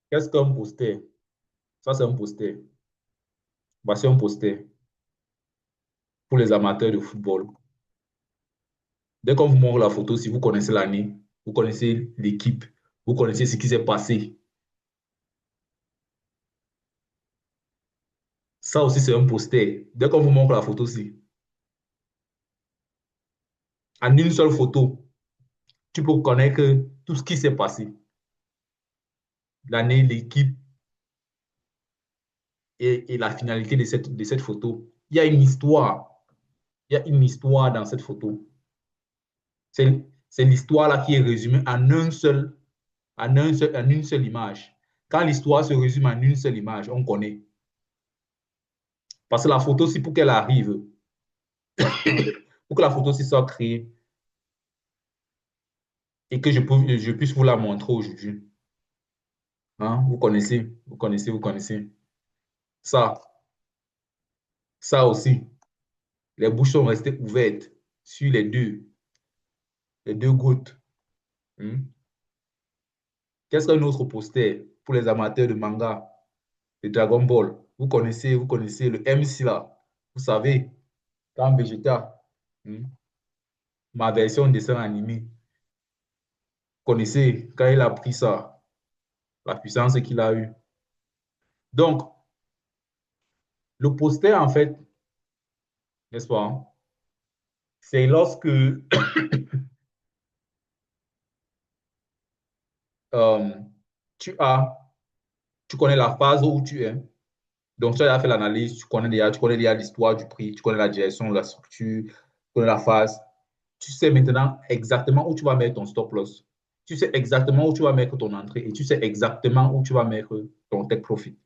Qu'est-ce qu'un poster? Ça, c'est un poster. Voici un poster pour les amateurs de football. Dès qu'on vous montre la photo, si vous connaissez l'année, vous connaissez l'équipe, vous connaissez ce qui s'est passé, ça aussi, c'est un poster. Dès qu'on vous montre la photo, si, en une seule photo, tu peux connaître tout ce qui s'est passé. L'année, l'équipe et la finalité de cette photo. Il y a une histoire. Il y a une histoire dans cette photo. C'est l'histoire là qui est résumée en une seule image. Quand l'histoire se résume en une seule image, on connaît. Parce que la photo, si pour qu'elle arrive, pour que la photo soit créée et que je puisse vous la montrer aujourd'hui. Hein? Vous connaissez, vous connaissez, vous connaissez. Ça, ça aussi. Les bouches sont restées ouvertes sur les deux gouttes. Hein? Qu'est-ce qu'un autre poster pour les amateurs de manga, de Dragon Ball? Vous connaissez le MC là. Vous savez, quand Vegeta, hein, ma version de dessin animé, vous connaissez quand il a pris ça, la puissance qu'il a eue. Donc, le poster, en fait, n'est-ce pas, hein, c'est lorsque euh, tu as, tu connais la phase où tu es. Donc, tu as fait l'analyse, tu connais déjà l'histoire du prix, tu connais la direction, la structure, tu connais la phase. Tu sais maintenant exactement où tu vas mettre ton stop loss. Tu sais exactement où tu vas mettre ton entrée et tu sais exactement où tu vas mettre ton take profit.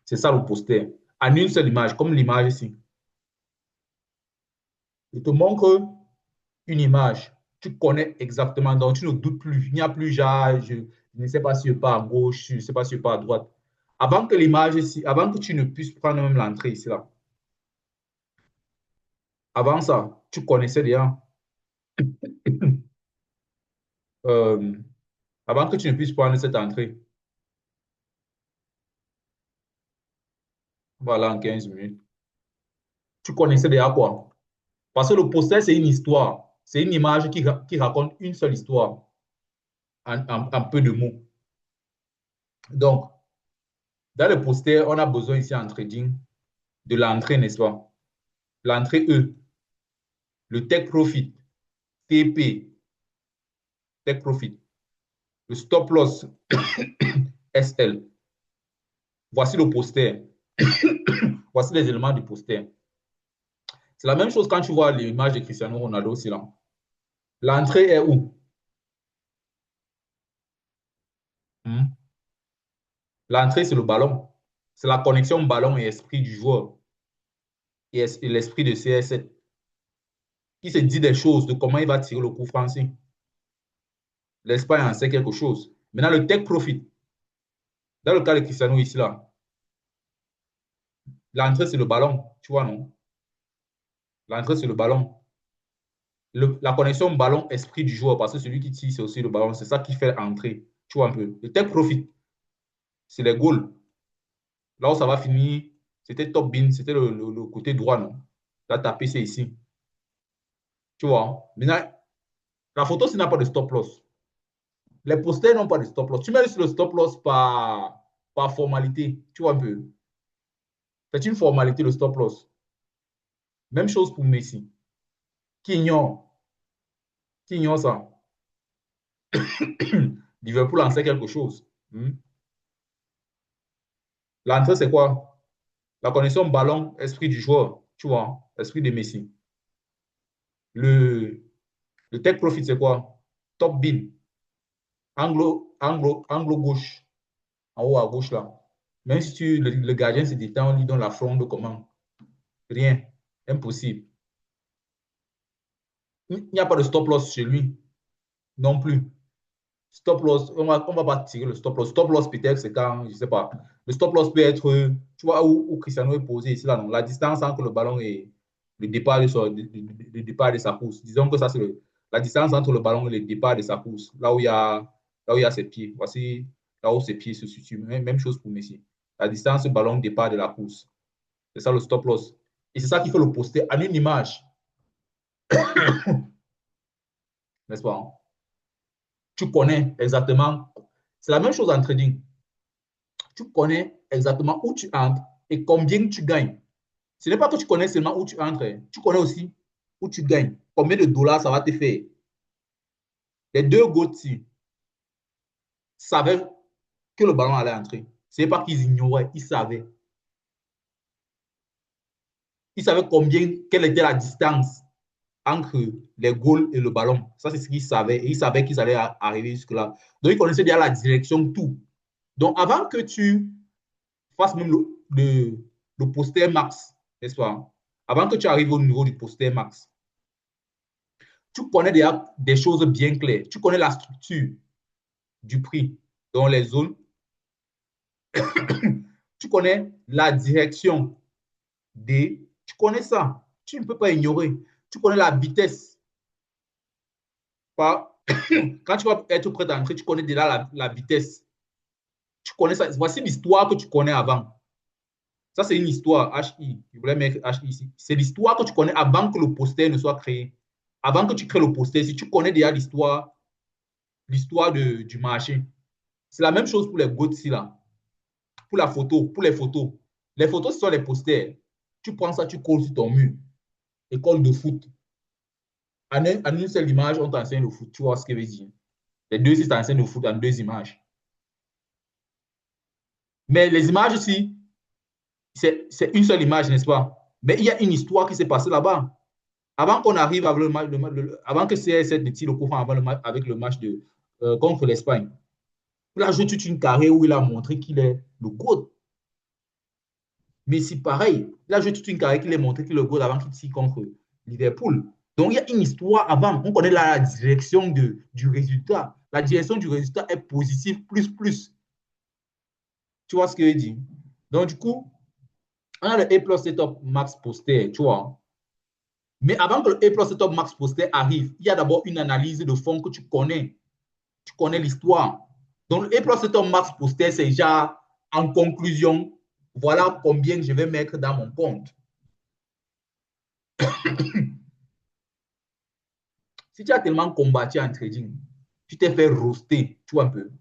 C'est ça le poster. En une seule image, comme l'image ici. Je te montre une image. Tu connais exactement, donc tu ne doutes plus. Il n'y a plus genre, je ne sais pas si je pars à gauche, je ne sais pas si je pars à droite. Avant que l'image ici, avant que tu ne puisses prendre même l'entrée ici, là, avant ça, tu connaissais déjà. euh, avant que tu ne puisses prendre cette entrée, voilà, en 15 minutes, tu connaissais déjà quoi? Parce que le poster, c'est une histoire. C'est une image qui raconte une seule histoire en peu de mots. Donc, dans le poster, on a besoin ici en trading de l'entrée, n'est-ce pas? L'entrée E, le take profit, TP, take profit, le stop loss, SL. Voici le poster. Voici les éléments du poster. C'est la même chose quand tu vois l'image de Cristiano Ronaldo aussi là. L'entrée est où? Hmm? L'entrée, c'est le ballon. C'est la connexion ballon et esprit du joueur et l'esprit de CR7 qui se dit des choses de comment il va tirer le coup français. L'Espagne en sait quelque chose. Maintenant, le take profit. Dans le cas de Cristiano ici, là, l'entrée, c'est le ballon. Tu vois, non? L'entrée, c'est le ballon. La connexion ballon-esprit du joueur, parce que celui qui tire, c'est aussi le ballon. C'est ça qui fait entrer. Tu vois un peu. Le take profit, c'est les goals. Là où ça va finir, c'était top bin, c'était le côté droit, non? Là, tapé, c'est ici. Tu vois? Maintenant, la photo, ça n'a pas de stop loss. Les posters n'ont pas de stop loss. Tu mets le stop loss par formalité. Tu vois un peu. C'est une formalité, le stop loss. Même chose pour Messi. Qui ignore, qui ignore ça? Liverpool en sait quelque chose. Hmm? L'entrée, c'est quoi? La connexion ballon, esprit du joueur. Tu vois, esprit de Messi. Le, le take profit, c'est quoi? Top bin. Anglo gauche. En haut à gauche, là. Même si le gardien se détend, on lui donne la fronde de comment? Rien. Impossible. Il n'y a pas de stop loss chez lui non plus. Stop loss, on va pas tirer le stop loss. Stop loss, peut-être, c'est quand, je sais pas. Le stop loss peut être, tu vois, où Cristiano est posé ici, là, non. La distance entre le ballon et le départ le départ de sa course. Disons que ça, c'est la distance entre le ballon et le départ de sa course. Là où il y a, là où il y a ses pieds. Voici là où ses pieds se situent. Même chose pour Messi. La distance ballon départ de la course. C'est ça le stop loss. Et c'est ça qui fait le poster en une image. N'est-ce pas? Hein? Tu connais exactement. C'est la même chose en trading. Tu connais exactement où tu entres et combien tu gagnes. Ce n'est pas que tu connais seulement où tu entres, hein. Tu connais aussi où tu gagnes. Combien de dollars ça va te faire. Les deux GOAT savaient que le ballon allait entrer. Ce n'est pas qu'ils ignoraient, ils savaient. Ils savaient quelle était la distance entre les goals et le ballon. Ça, c'est ce qu'ils savaient. Et ils savaient qu'ils allaient arriver jusque-là. Donc, ils connaissaient déjà la direction, tout. Donc, avant que tu fasses même le poster max, n'est-ce pas? Avant que tu arrives au niveau du poster max, tu connais déjà des choses bien claires. Tu connais la structure du prix dans les zones. Tu connais la direction des... Tu connais ça. Tu ne peux pas ignorer. Tu connais la vitesse. Pas... Quand tu vas être prêt à entrer, tu connais déjà la vitesse. Tu connais ça. Voici l'histoire que tu connais avant. Ça, c'est une histoire HI. Je voulais mettre HI ici. C'est l'histoire que tu connais avant que le poster ne soit créé. Avant que tu crées le poster, si tu connais déjà l'histoire du marché. C'est la même chose pour les GOAT ici, là. Pour la photo, pour les photos. Les photos, ce sont les posters. Tu prends ça, tu colles sur ton mur. École de foot. En une seule image, on t'enseigne le foot. Tu vois ce que je veux dire. Les deux ici t'enseignent le foot en deux images. Mais les images ici, c'est une seule image, n'est-ce pas? Mais il y a une histoire qui s'est passée là-bas. Avant qu'on arrive avec le match, avant que CR7 ne tire le coup franc avec le match contre l'Espagne, il a joué toute une carrière où il a montré qu'il est le GOAT. Mais c'est pareil, il a joué toute une carrière qu'il a montré qu'il est le GOAT avant qu'il tire contre Liverpool. Donc il y a une histoire avant. On connaît la direction du résultat. La direction du résultat est positive plus plus. Tu vois ce que je dis? Donc du coup, on a le A+ Setup Max Poster, tu vois. Mais avant que le A+ Setup Max Poster arrive, il y a d'abord une analyse de fond que tu connais. Tu connais l'histoire. Donc, le A+ Setup Max Poster, c'est déjà en conclusion, voilà combien je vais mettre dans mon compte. Si tu as tellement combattu en trading, tu t'es fait roaster, tu vois un peu,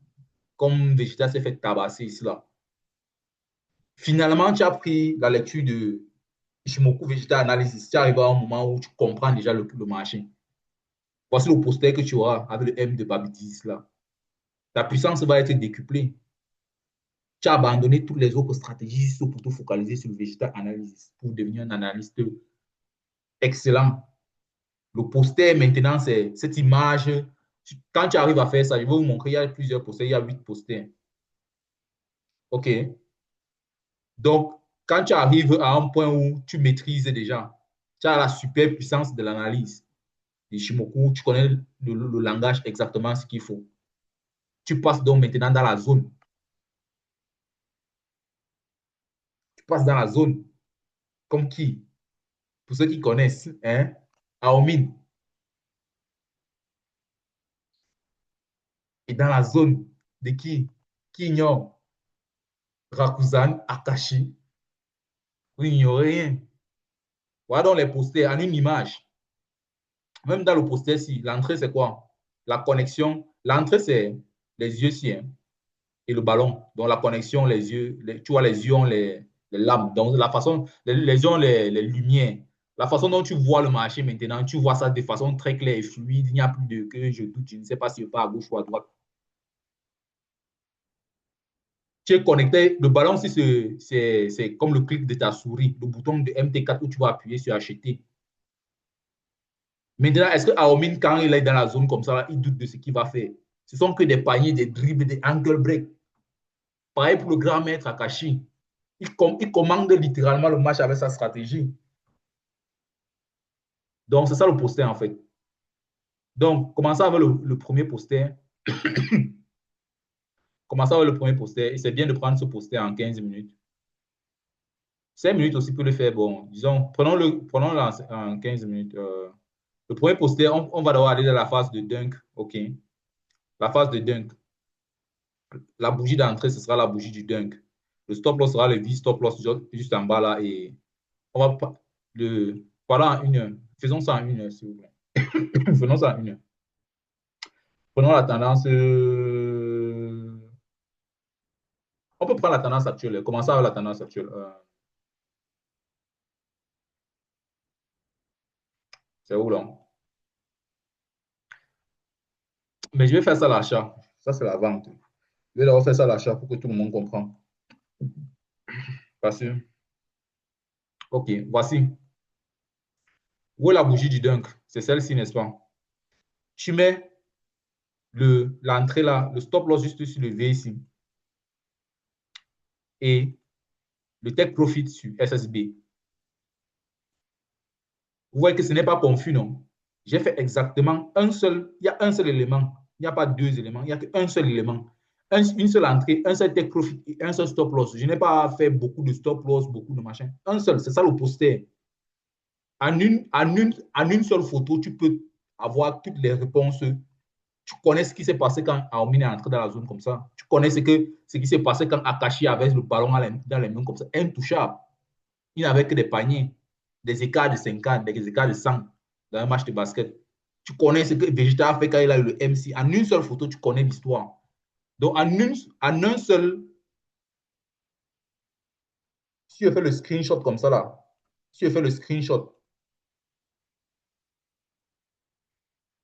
comme Vegeta s'est fait tabasser ici là. Finalement, tu as pris la lecture de Ishimoku Vegeta Analysis. Tu arrives à un moment où tu comprends déjà le marché. Voici le poster que tu auras avec le M de Babidis là. Ta puissance va être décuplée. Tu as abandonné toutes les autres stratégies pour te focaliser sur le Vegeta Analysis pour devenir un analyste excellent. Le poster, maintenant, c'est cette image. Quand tu arrives à faire ça, je vais vous montrer, il y a plusieurs posters, il y a 8 posters. OK. Donc, quand tu arrives à un point où tu maîtrises déjà, tu as la super puissance de l'analyse. Ishimoku, tu connais le langage exactement ce qu'il faut. Tu passes donc maintenant dans la zone. Tu passes dans la zone. Comme qui? Pour ceux qui connaissent, hein? Aomin. Et dans la zone de qui ignore Rakuzan, Akashi, vous n'ignorez rien. Voilà donc les posters en une image. Même dans le poster, si l'entrée, c'est quoi? La connexion. L'entrée, c'est les yeux, si, hein, et le ballon. Donc, la connexion, les yeux, tu vois, les yeux ont les lames. Donc, la façon, les yeux ont les lumières. La façon dont tu vois le marché maintenant, tu vois ça de façon très claire et fluide. Il n'y a plus de que je doute, je ne sais pas si je pars à gauche ou à droite. Tu es connecté, le ballon, si c'est comme le clic de ta souris, le bouton de MT4 où tu vas appuyer sur acheter. Maintenant, est-ce que Aomin, quand il est dans la zone comme ça, là, il doute de ce qu'il va faire? Ce sont que des paniers, des dribbles, des angle break. Pareil pour le grand maître Akashi. Il commande littéralement le match avec sa stratégie. Donc, c'est ça le poster en fait. Donc, commençons avec le premier poster. Commençons avec le premier poster. Et c'est bien de prendre ce poster en 15 minutes. 5 minutes aussi pour le faire. Bon, disons, prenons en 15 minutes. Le premier poster, on va devoir aller dans la phase de dunk. OK. La phase de dunk. La bougie d'entrée, ce sera la bougie du dunk. Le stop loss sera le V-stop loss juste en bas là. Et on va pas voilà en 1 heure. Faisons ça en 1 heure, s'il vous plaît. Faisons ça en 1 heure. Prenons la tendance. On peut prendre la tendance actuelle. Commencer avec la tendance actuelle. C'est où là? Mais je vais faire ça à l'achat. Ça, c'est la vente. Je vais d'abord faire ça à l'achat pour que tout le monde comprenne. Parce que, OK, voici. Où est la bougie du dunk? C'est celle-ci, n'est-ce pas? Tu mets l'entrée là, le stop loss juste sur le V ici. Et le take profit sur SSB. Vous voyez que ce n'est pas confus, non? J'ai fait exactement un seul, il y a un seul élément. Il n'y a pas deux éléments, il n'y a qu'un seul élément. Une seule entrée, un seul take profit et un seul stop loss. Je n'ai pas fait beaucoup de stop loss, beaucoup de machin. Un seul, c'est ça le poster. En une seule photo, tu peux avoir toutes les réponses. Tu connais ce qui s'est passé quand Aomine est entré dans la zone comme ça. Tu connais ce qui s'est passé quand Akashi avait le ballon dans les mains comme ça. Intouchable. Il n'avait que des paniers, des écarts de 50, des écarts de 100 dans un match de basket. Tu connais ce que Vegeta a fait quand il a eu le MC. En une seule photo, tu connais l'histoire. Donc, en un seul, si je fais le screenshot comme ça là, si je fais le screenshot,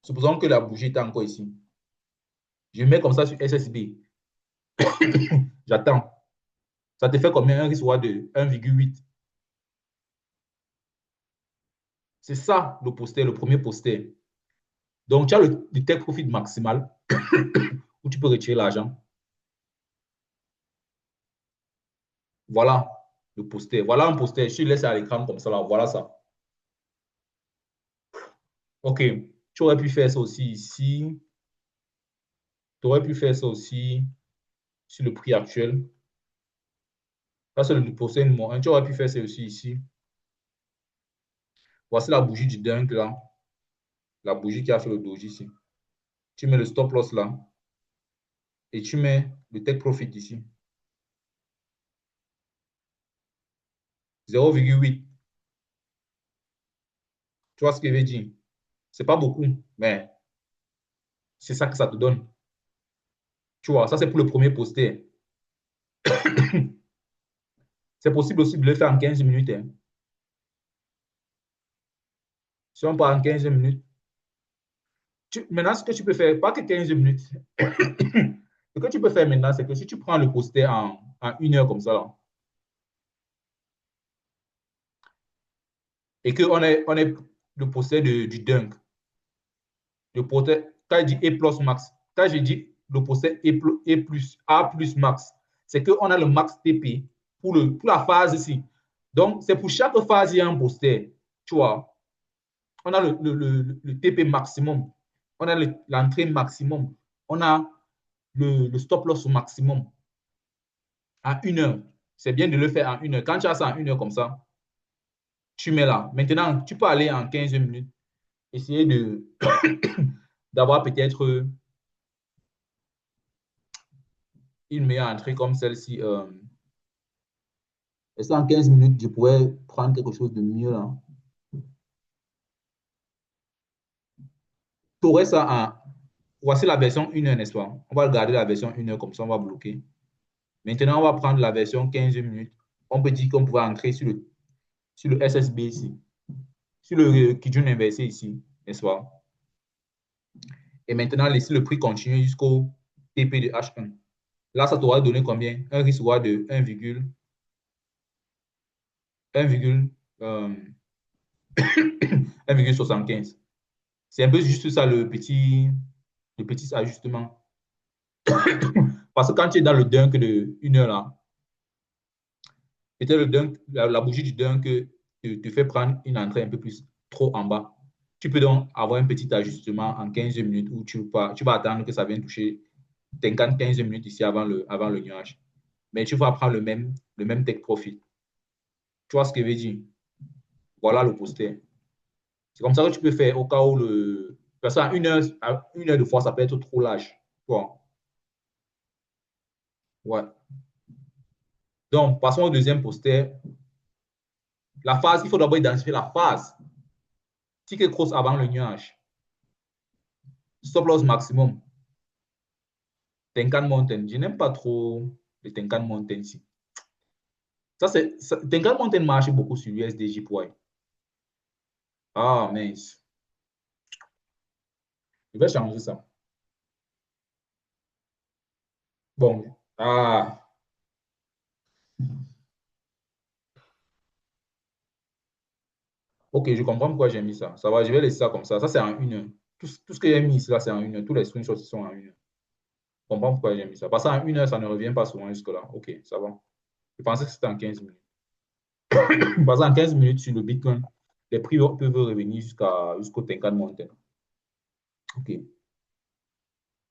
supposons que la bougie est encore ici. Je mets comme ça sur SSB. J'attends. Ça te fait combien? Un risque de 1,8. C'est ça le poster, le premier poster. Donc, tu as le take profit maximal où tu peux retirer l'argent. Voilà le poster. Voilà un poster. Je te laisse à l'écran comme ça là. Voilà ça. OK. Tu aurais pu faire ça aussi ici. Tu aurais pu faire ça aussi sur le prix actuel. Ça, c'est le poster numéro 1. Tu aurais pu faire ça aussi ici. Voici la bougie du dunk là. La bougie qui a fait le doji ici. Tu mets le stop loss là. Et tu mets le take profit ici. 0,8. Tu vois ce que je veux dire? C'est pas beaucoup, mais c'est ça que ça te donne. Tu vois, ça c'est pour le premier poster. C'est possible aussi de le faire en 15 minutes. Hein. Si on part en 15 minutes, maintenant ce que tu peux faire, pas que 15 minutes. Ce que tu peux faire maintenant, c'est que si tu prends le poster en 1 heure comme ça, là, et qu'on est le poster du dunk, le poster, quand je dis E plus max, quand je dis le poster E plus, A plus max, c'est qu'on a le max TP pour la phase ici. Donc, c'est pour chaque phase, il y a un poster. Tu vois, on a le TP maximum, on a l'entrée maximum, on a le stop loss au maximum en 1 heure. C'est bien de le faire en 1 heure. Quand tu as ça en 1 heure comme ça, tu mets là. Maintenant, tu peux aller en 15 minutes, essayer d'avoir peut-être une meilleure entrée comme celle-ci. Et ça, en 15 minutes, je pourrais prendre quelque chose de mieux là. Tu aurais ça en. Voici la version 1 heure, n'est-ce pas? On va regarder la version 1 heure comme ça, on va bloquer. Maintenant, on va prendre la version 15 minutes. On peut dire qu'on pourrait entrer sur le SSB ici, sur le Kijun inversé ici, n'est-ce pas? Et maintenant, laisser le prix continuer jusqu'au TP de H1. Là, ça t'aura donné combien? Un risque de 1,75. C'est un peu juste ça le petit ajustement. Parce que quand tu es dans le dunk de 1 heure là, peut-être le dunk, la bougie du dunk te fait prendre une entrée un peu plus trop en bas. Tu peux donc avoir un petit ajustement en 15 minutes où tu vas attendre que ça vienne toucher 50-15 minutes ici avant le nuage. Mais tu vas prendre le même take profit. Tu vois ce que je veux dire? Voilà le poster. C'est comme ça que tu peux faire au cas où parce qu'à 1 heure, à 1 heure de fois, ça peut être trop large. Tu vois? Ouais. Donc, passons au deuxième poster. La phase, il faut d'abord identifier la phase. Ticket cross avant le nuage. Stop loss maximum. Tenkan Mountain. Je n'aime pas trop le Tenkan Mountain ici. Tenkan Mountain marche beaucoup sur l'USDJPY. Ah, mince. Je vais changer ça. Bon. Ah. Ok, je comprends pourquoi j'ai mis ça. Ça va, je vais laisser ça comme ça. Ça, c'est en une heure. Tout ce que j'ai mis ici, là, c'est en une heure. Tous les screenshots sont en une heure. Je comprends pourquoi j'ai mis ça. Parce qu'en une heure, ça ne revient pas souvent jusque-là. Ok, ça va. Je pensais que c'était en 15 minutes. Parce qu'en 15 minutes sur le Bitcoin, les prix peuvent revenir jusqu'au Tenkan Mountain. Ok.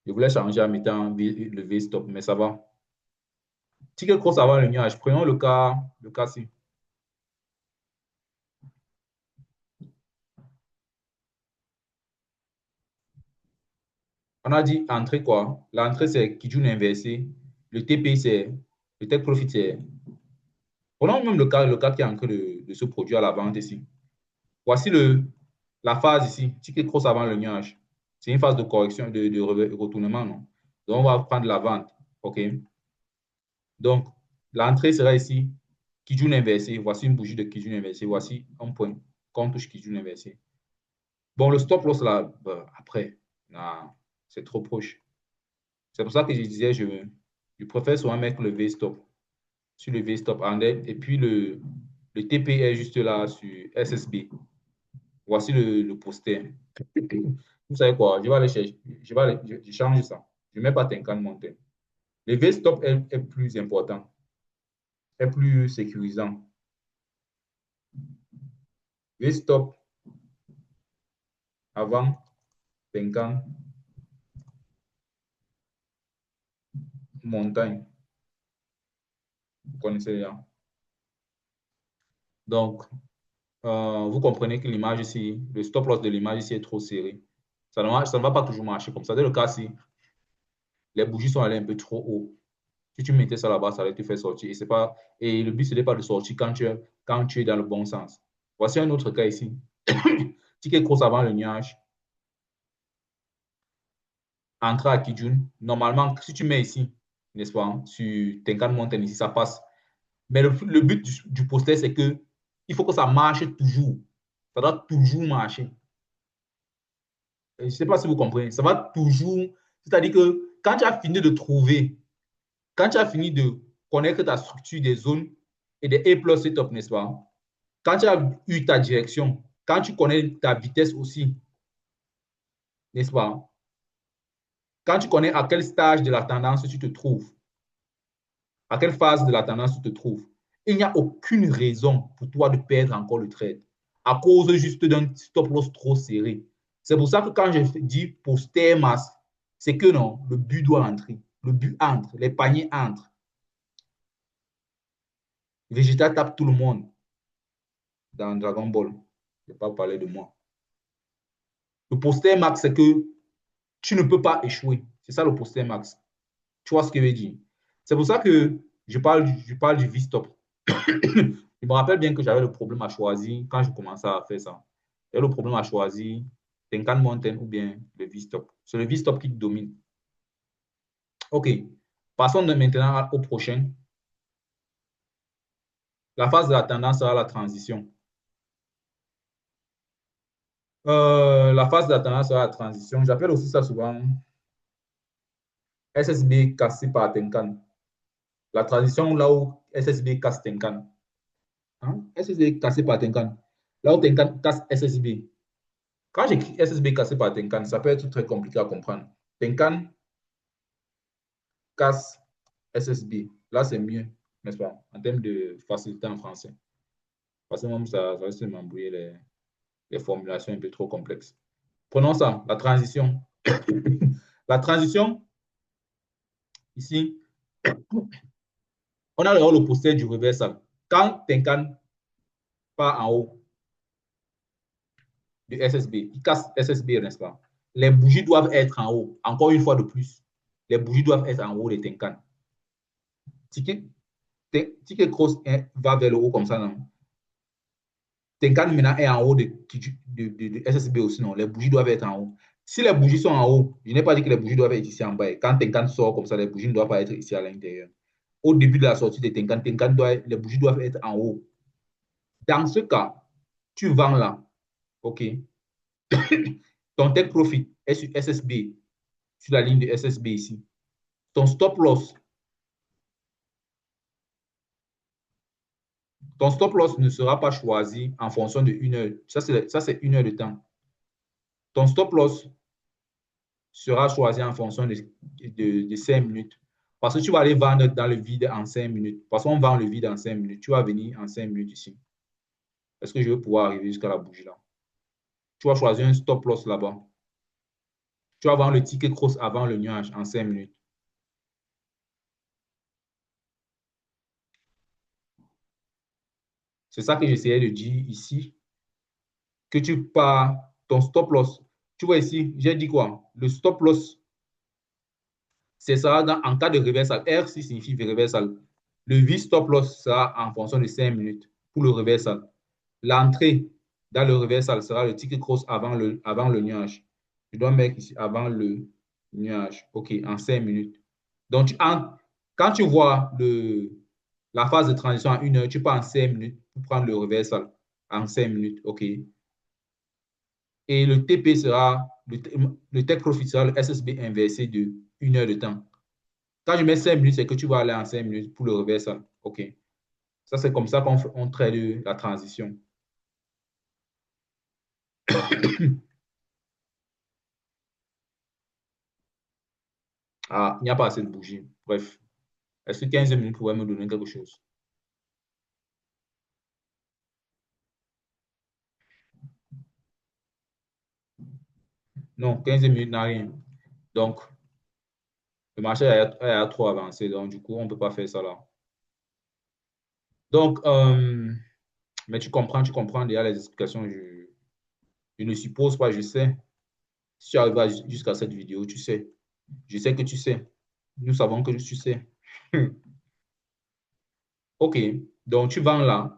Je voulais changer en mettant le V-stop, mais ça va. Ticket cross avant le nuage. Prenons le cas-ci. On a dit entrée quoi? L'entrée, c'est Kijun inversé. Le TP, c'est le Take Profit, c'est. Prenons même le cas qui est en train de se produire à la vente ici. Voici la phase ici. Ticket cross avant le nuage. C'est une phase de correction, de retournement, non? Donc, on va prendre la vente. OK? Donc, l'entrée sera ici. Kijun inversé. Voici une bougie de Kijun inversé. Voici un point. Quand on touche Kijun inversé. Bon, le stop loss là, après, non, c'est trop proche. C'est pour ça que je disais, je préfère souvent mettre le V-stop sur le V-stop en dead et puis le TP est juste là sur SSB. Voici le poster. Vous savez quoi? Je vais aller chercher, je change ça. Je ne mets pas Tenkan Mountain. Le V-stop est plus important, est plus sécurisant. V-stop avant Tenkan Montagne. Vous connaissez déjà. Donc, vous comprenez que l'image ici, le stop loss de l'image ici est trop serré. Ça ne va pas toujours marcher comme ça. Dans le cas si les bougies sont allées un peu trop haut, si tu mettais ça là-bas, ça allait te faire sortir. Et le but, ce n'est pas de sortir quand tu es dans le bon sens. Voici un autre cas ici. Ticket cross avant le nuage. Entrée à Kijun. Normalement, si tu mets ici, n'est-ce pas, sur Tenkan Mountain, ici, ça passe. Mais le but du poster, c'est que il faut que ça marche toujours. Ça doit toujours marcher. Je ne sais pas si vous comprenez. Ça va toujours. C'est-à-dire que quand tu as fini de connaître ta structure des zones et des A plus setup, n'est-ce pas? Quand tu as eu ta direction, quand tu connais ta vitesse aussi, n'est-ce pas? Quand tu connais à quel stage de la tendance tu te trouves, à quelle phase de la tendance tu te trouves, il n'y a aucune raison pour toi de perdre encore le trade à cause juste d'un stop loss trop serré. C'est pour ça que quand je dis poster masse, c'est que non, le but doit entrer. Le but entre, les paniers entrent. Vegeta tape tout le monde dans Dragon Ball. Je ne vais pas parler de moi. Le poster max, c'est que tu ne peux pas échouer. C'est ça le poster max. Tu vois ce que je veux dire? C'est pour ça que je parle du V-stop. Je me rappelle bien que j'avais le problème à choisir quand je commençais à faire ça. J'avais le problème à choisir Tenkan Mountain ou bien le V-stop. C'est le V-stop qui domine. OK. Passons maintenant au prochain. La phase de la tendance sera la transition. La phase de la tendance sera la transition. J'appelle aussi ça souvent SSB cassé par Tenkan. La transition là où SSB casse Tenkan. Hein? SSB cassé par Tenkan. Là où Tenkan casse SSB. Quand j'écris SSB cassé par Tenkan, ça peut être très compliqué à comprendre. Tenkan casse SSB. Là, c'est mieux, n'est-ce pas, en termes de facilité en français. Parce que même ça risque de m'embrouiller les formulations un peu trop complexes. Prenons ça, la transition. La transition, ici, on a le poster du reversal. Quand Tenkan part en haut du SSB, il casse SSB, n'est-ce pas? Les bougies doivent être en haut. Encore une fois de plus, les bougies doivent être en haut des Tenkan. Ticket, ticket cross va vers le haut comme ça, non? Tenkan maintenant est en haut de SSB aussi, non? Les bougies doivent être en haut. Si les bougies sont en haut, je n'ai pas dit que les bougies doivent être ici en bas. Quand Tenkan sort comme ça, les bougies ne doivent pas être ici à l'intérieur. Au début de la sortie de Tenkan, les bougies doivent être en haut. Dans ce cas, tu vends là, OK? Ton take profit est sur SSB, sur la ligne de SSB ici. Ton stop loss ne sera pas choisi en fonction de 1 heure. Ça, c'est 1 heure de temps. Ton stop loss sera choisi en fonction de 5 minutes. Parce que tu vas aller vendre dans le vide en 5 minutes. Parce qu'on vend le vide en 5 minutes. Tu vas venir en 5 minutes ici. Est-ce que je vais pouvoir arriver jusqu'à la bougie là? Tu vas choisir un stop loss là-bas. Tu vas vendre le ticket cross avant le nuage en 5 minutes. C'est ça que j'essayais de dire ici. Que tu pars ton stop loss. Tu vois ici, j'ai dit quoi? Le stop loss, c'est ça en cas de reversal. R6 signifie reversal. Le V-stop loss sera en fonction de 5 minutes pour le reversal. L'entrée dans le reversal sera le ticket cross avant le nuage. Je dois mettre ici avant le nuage. OK, en 5 minutes. Donc, quand tu vois la phase de transition en 1 heure, tu pars en 5 minutes pour prendre le reversal en 5 minutes. OK. Et le TP sera, le take profit sera le SSB inversé de 1 heure de temps. Quand je mets 5 minutes, c'est que tu vas aller en 5 minutes pour le reversal. OK. Ça, c'est comme ça qu'on traite la transition. Ah, il n'y a pas assez de bougies. Bref. Est-ce que 15 minutes pourraient me donner quelque chose? Non, 15 minutes n'a rien. Donc, le marché est trop avancé. Donc, du coup, on ne peut pas faire ça là. Donc, mais tu comprends déjà les explications. Je ne suppose pas, je sais. Si tu arrives jusqu'à cette vidéo, tu sais. Je sais que tu sais. Nous savons que tu sais. OK. Donc, tu vends là.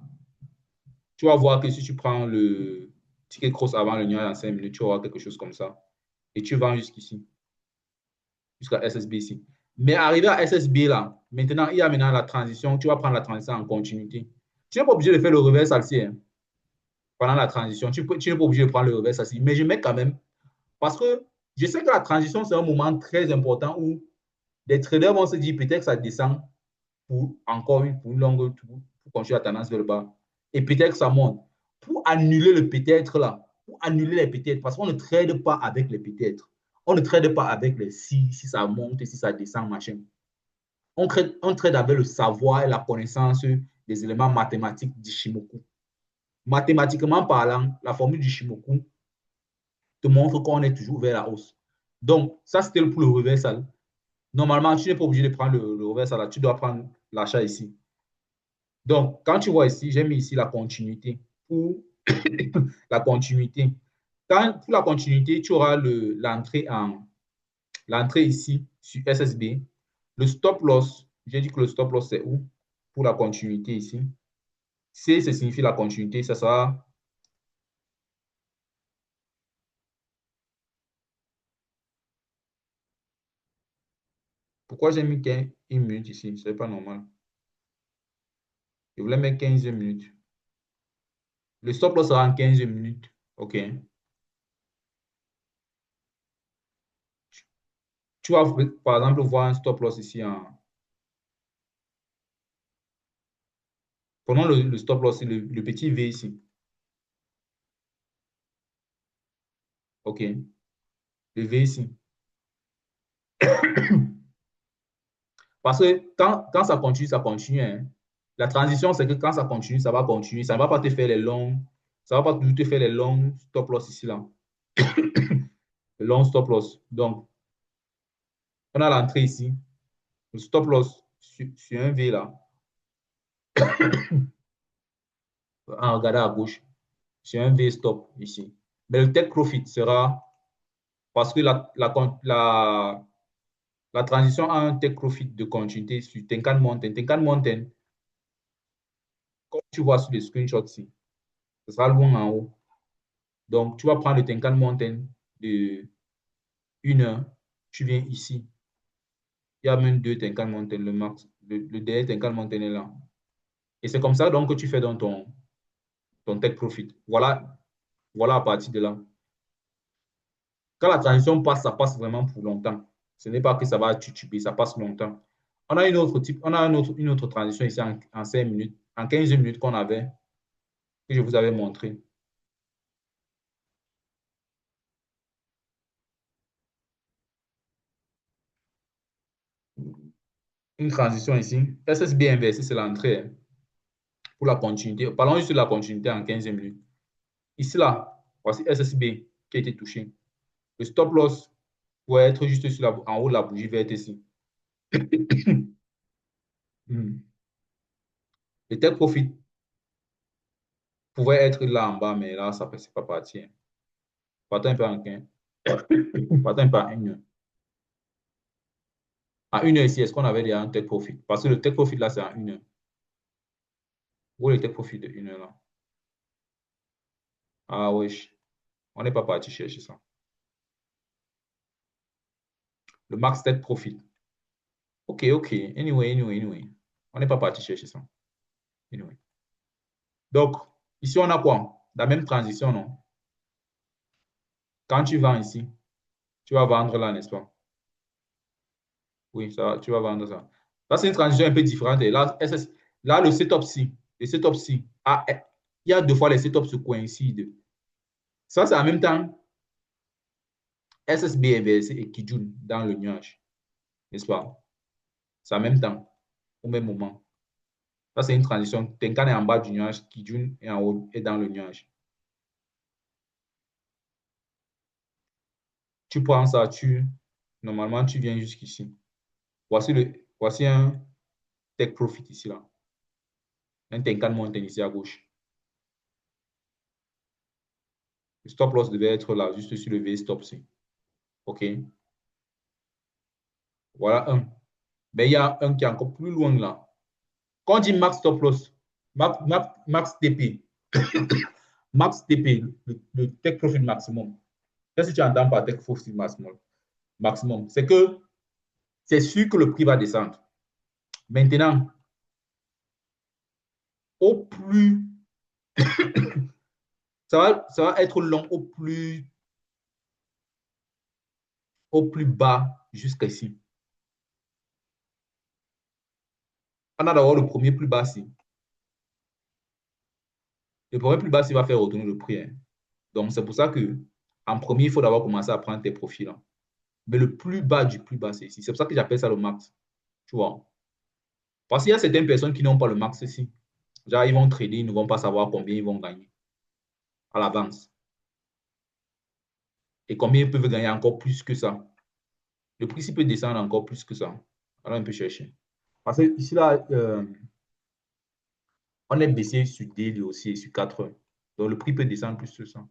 Tu vas voir que si tu prends le ticket cross avant le nuage en 5 minutes, tu vas avoir quelque chose comme ça. Et tu vends jusqu'ici, jusqu'à SSB ici. Mais arrivé à SSB là, maintenant, il y a maintenant la transition. Tu vas prendre la transition en continuité. Tu n'es pas obligé de faire le reverse assis hein, pendant la transition. Tu n'es pas obligé de prendre le reverse assis. Mais je mets quand même. Parce que je sais que la transition, c'est un moment très important où les traders vont se dire peut-être que ça descend pour une longue tour, pour continuer la tendance vers le bas. Et peut-être que ça monte. Pour annuler le peut-être là, pour annuler les peut-être, parce qu'on ne trade pas avec les peut-être. On ne trade pas avec les si ça monte, si ça descend, machin. On trade avec le savoir et la connaissance des éléments mathématiques d'Ishimoku. Mathématiquement parlant, la formule d'Ishimoku te montre qu'on est toujours vers la hausse. Donc, ça, c'était pour le reversal. Normalement, tu n'es pas obligé de prendre le reversal, tu dois prendre l'achat ici. Donc, quand tu vois ici, j'ai mis ici la continuité. Pour la continuité, pour la continuité, tu auras l'entrée ici sur SSB. Le stop loss, j'ai dit que le stop loss, c'est où? Pour la continuité ici. C, ça signifie la continuité. Ça sera. Pourquoi j'ai mis 1 minute ici? Ce n'est pas normal. Je voulais mettre 15 minutes. Le stop loss sera en 15 minutes. OK. Tu vas, par exemple, voir un stop loss ici en. Prenons le stop loss, le petit V ici. OK. Le V ici. Parce que quand ça continue, ça continue. Hein. La transition, c'est que quand ça continue, ça va continuer. Ça ne va pas te faire les longs. Ça ne va pas toujours te faire les longs stop loss ici, là. Le long stop loss. Donc, on a l'entrée ici. Le stop loss sur un V là. En regardant à gauche. Sur un V stop ici. Mais le take profit sera parce que la La transition a un take profit de continuité sur Tenkan Mountain. Tenkan Mountain, comme tu vois sur les screenshots ici, ce sera loin en haut. Donc, tu vas prendre le Tenkan Mountain de 1 heure. Tu viens ici. Il y a même deux Tenkan Mountain, le max. Le dernier Tenkan Mountain est là. Et c'est comme ça donc que tu fais dans ton take profit. Voilà, voilà à partir de là. Quand la transition passe, ça passe vraiment pour longtemps. Ce n'est pas que ça va tuer, ça passe longtemps. On a une autre transition ici en 5 minutes, en 15 minutes qu'on avait, que je vous avais montré. Une transition ici. SSB inversé, c'est l'entrée, hein, pour la continuité. Parlons juste de la continuité en 15 minutes. Ici, là, voici SSB qui a été touché. Le stop loss pourrait être juste en haut de la bougie verte ici. Hmm. Le take profit pouvait être là en bas, mais là, ça ne fait pas partir. Partons un peu en 15. Partons un peu en 1 heure. À 1 heure ici, est-ce qu'on avait déjà un take profit? Parce que le take profit là, c'est à 1 heure. Où est le take profit de 1 heure là? Ah oui, on n'est pas parti chercher ça. Le max take profit. Ok, ok. Anyway. On n'est pas parti chercher ça. Anyway. Donc, ici, on a quoi? La même transition, non? Quand tu vends ici, tu vas vendre là, n'est-ce pas? Oui, ça, tu vas vendre ça. Là, c'est une transition un peu différente. Et là, là le setup-ci, il y a deux fois les setups se coïncident. Ça, c'est en même temps SSB inversé et Kijun dans le nuage, n'est-ce pas? C'est en même temps, au même moment. Ça, c'est une transition. Tenkan est en bas du nuage, Kijun est en haut et dans le nuage. Tu prends ça, normalement, tu viens jusqu'ici. Voici un take profit ici, là. Un Tenkan Mountain ici à gauche. Le stop loss devait être là, juste sur le V-stop. OK? Voilà un. Mais il y a un qui est encore plus loin là. Quand on dit max stop loss, max TP, max TP, le take profit maximum. Qu'est-ce que tu entends par take profit maximum? C'est que c'est sûr que le prix va descendre. Maintenant, au plus, ça va être long au plus bas jusqu'ici. On a d'abord le premier plus bas ici. Le premier plus bas ici va faire retourner le prix, hein. Donc, c'est pour ça que en premier, il faut d'abord commencer à prendre tes profits là. Mais le plus bas du plus bas, c'est ici. C'est pour ça que j'appelle ça le max. Tu vois? Parce qu'il y a certaines personnes qui n'ont pas le max ici. Genre, ils vont trader, ils ne vont pas savoir combien ils vont gagner à l'avance. Et combien ils peuvent gagner encore plus que ça. Le prix peut descendre encore plus que ça. Alors, on peut chercher. Parce que ici, là, on est baissé sur daily aussi et sur 4 heures. Donc, le prix peut descendre plus que ça.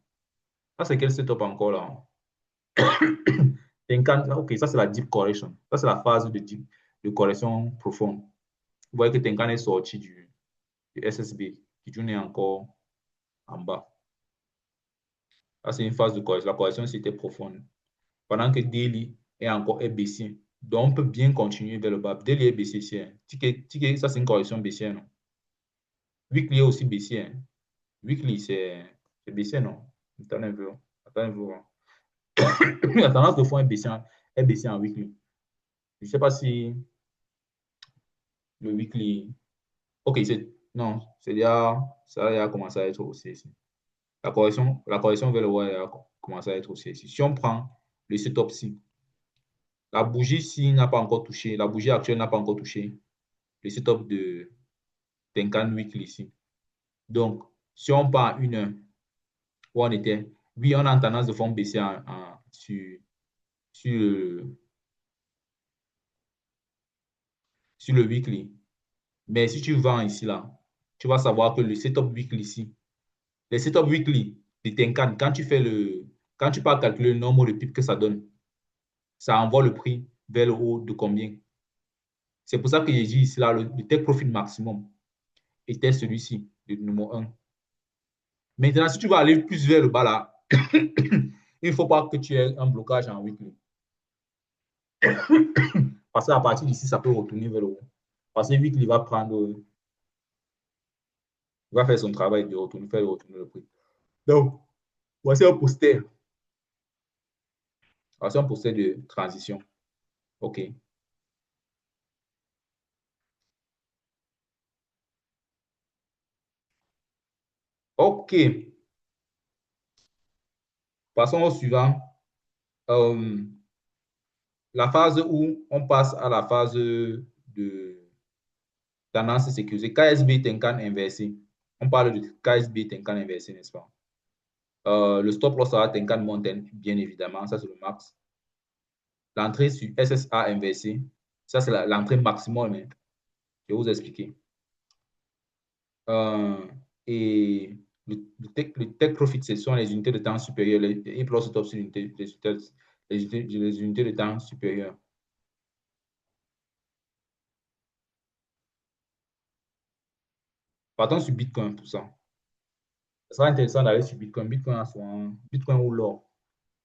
Ça, c'est quel setup encore là? Ok, ça, c'est la deep correction. Ça, c'est la phase de correction profonde. Vous voyez que Tenkan est sorti du SSB, qui est encore en bas. Là, c'est une phase de correction. La correction, c'était profonde. Pendant que Daily est baissier. Donc, on peut bien continuer vers le bas. Daily est baissier ici, hein. Ça, c'est une correction baissière, non? Weekly est aussi baissier, hein. Weekly, c'est baissier, non? Attendez un peu. Attendez un peu. La tendance de fond est baissier en weekly. Je ne sais pas si le weekly. Ok, non, ça a commencé à être haussé ici. La correction vers le haut a commencé à être haussée ici. Si on prend le setup-ci, la bougie ci n'a pas encore touché, la bougie actuelle n'a pas encore touché le setup de Tenkan Weekly ici. Donc, si on part à 1 heure, où on était, oui, on a une tendance de fond baissier sur, le, sur le weekly. Mais si tu vends ici, là, tu vas savoir que le setup weekly ici, le setup weekly de Tenkan, quand tu pars calculer le nombre de pips que ça donne, ça envoie le prix vers le haut de combien? C'est pour ça que j'ai dit ici, là, le take profit maximum était celui-ci, le numéro un. Maintenant, si tu vas aller plus vers le bas, là, il ne faut pas que tu aies un blocage en weekly. Parce qu'à partir d'ici, ça peut retourner vers le haut. Parce que weekly va prendre, il va faire son travail de retourner, faire retourner le prix. Donc, voici un poster. Voici un poster de transition. OK. OK. Passons au suivant. Euh, la phase où on passe à la phase de tendance sécurisée. KSB Tenkan inversé. On parle de KSB Tenkan inversé, n'est-ce pas? Le stop loss sera Tenkan Mountain, bien évidemment. Ça, c'est le max. L'entrée sur SSA inversé. Ça, c'est l'entrée maximum. Hein. Je vais vous expliquer. Euh, et le take profit, ce sont les unités de temps supérieures. Et plus stop sur les unités de temps supérieures. Partons sur Bitcoin pour ça. Ce sera intéressant d'aller sur Bitcoin. Bitcoin ou l'or